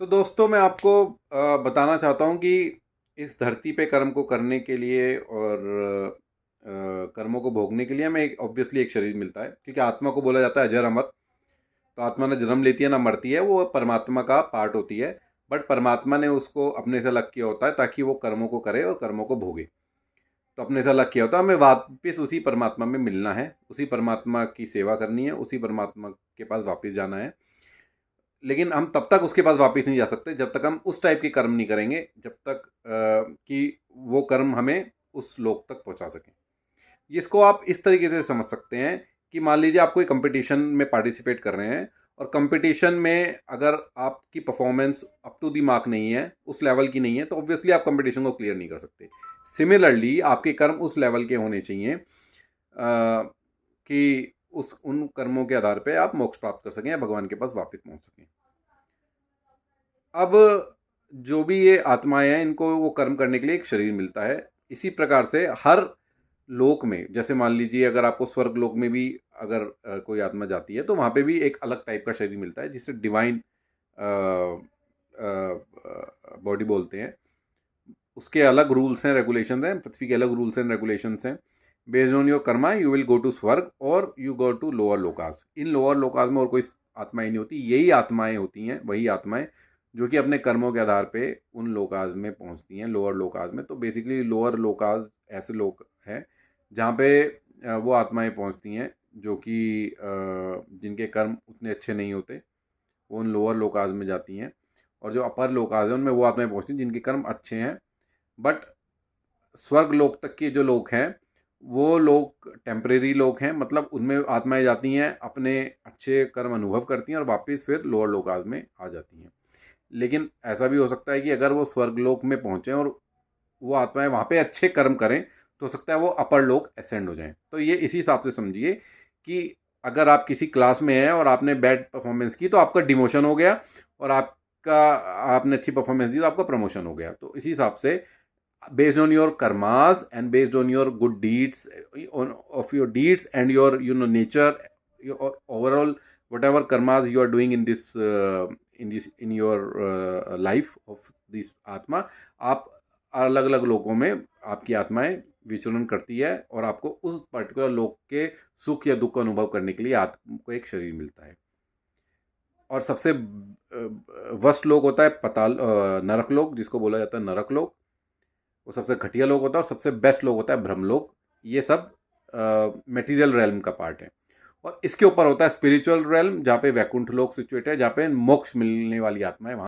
तो दोस्तों मैं आपको बताना चाहता हूँ कि इस धरती पे कर्म को करने के लिए और कर्मों को भोगने के लिए हमें एक ऑब्वियसली एक शरीर मिलता है, क्योंकि आत्मा को बोला जाता है अजर अमर। तो आत्मा ना जन्म लेती है ना मरती है, वो परमात्मा का पार्ट होती है। बट परमात्मा ने उसको अपने से अलग किया होता है ताकि वो कर्मों को करे और कर्मों को भोगे। तो अपने से अलग किया होता है, हमें वापस उसी परमात्मा में मिलना है, उसी परमात्मा की सेवा करनी है, उसी परमात्मा के पास वापस जाना है। लेकिन हम तब तक उसके पास वापस नहीं जा सकते जब तक हम उस टाइप के कर्म नहीं करेंगे, जब तक कि वो कर्म हमें उस लोक तक पहुंचा सकें। इसको आप इस तरीके से समझ सकते हैं कि मान लीजिए आप कोई कंपटीशन में पार्टिसिपेट कर रहे हैं, और कंपटीशन में अगर आपकी performance up to the mark नहीं है, उस लेवल की नहीं है, तो ऑब्वियसली आप कंपटीशन को क्लियर नहीं कर सकते। सिमिलरली आपके कर्म उस लेवल के होने चाहिए कि उन कर्मों के आधार पे आप मोक्ष प्राप्त कर सकें या भगवान के पास वापस पहुंच सकें। अब जो भी ये आत्माएं हैं, इनको वो कर्म करने के लिए एक शरीर मिलता है। इसी प्रकार से हर लोक में, जैसे मान लीजिए अगर आपको स्वर्ग लोक में भी अगर कोई आत्मा जाती है, तो वहाँ पे भी एक अलग टाइप का शरीर मिलता है जिसे डिवाइन बॉडी बोलते हैं। उसके अलग रूल्स हैं, रेगुलेशंस हैं, पृथ्वी के अलग रूल्स एंड रेगुलेशंस हैं। Based on your karma you will go to swarg और you go to lower lokas. इन लोअर लोकास में और कोई आत्माएं नहीं होती, यही आत्माएं होती हैं, वही आत्माएं जो कि अपने कर्मों के आधार पे उन लोकाज में पहुंचती हैं, लोअर लोकाज में। तो बेसिकली लोअर लोकाज ऐसे लोग हैं जहाँ पे वो आत्माएं पहुंचती हैं जो कि जिनके कर्म उतने अच्छे नहीं होते, वो उन लोअर लोकाज में जाती हैं। और जो अपर लोकाज हैं उनमें वो आत्माएं पहुंचती हैं जिनके कर्म अच्छे हैं। बट स्वर्ग लोक तक के जो लोग हैं, वो लोग टेम्परेरी लोग हैं, मतलब उनमें आत्माएं जाती हैं, अपने अच्छे कर्म अनुभव करती हैं और वापस फिर लोअर लोकाज में आ जाती हैं। लेकिन ऐसा भी हो सकता है कि अगर वो स्वर्गलोक में पहुंचे और वो आत्माएं वहाँ पे अच्छे कर्म करें, तो हो सकता है वो अपर लोक असेंड हो जाएं। तो ये इसी हिसाब से समझिए कि अगर आप किसी क्लास में हैं और आपने बैड परफॉर्मेंस की तो आपका डिमोशन हो गया, और आपने अच्छी परफॉर्मेंस दी तो आपका प्रमोशन हो गया। तो इसी हिसाब से based on your karmas and based on your good deeds, of your deeds and your nature, your overall whatever karmas you are doing in your life of this आत्मा, आप अलग अलग लोगों में आपकी आत्माएं विचरण करती है और आपको उस पर्टिकुलर लोक के सुख या दुख का अनुभव करने के लिए आत्मा को एक शरीर मिलता है। और सबसे वर्स्ट लोक होता है पताल नरक लोक, जिसको बोला जाता है नरक लोक। वो सबसे घटिया लोग होता है, और सबसे बेस्ट लोग होता है ब्रह्मलोक। ये सब मटेरियल रेल्म का पार्ट है। और इसके ऊपर होता है स्पिरिचुअल रेल्म, जहाँ पे वैकुंठ लोक सिचुएटेड है, जहाँ पे मोक्ष मिलने वाली आत्मा है। वहाँ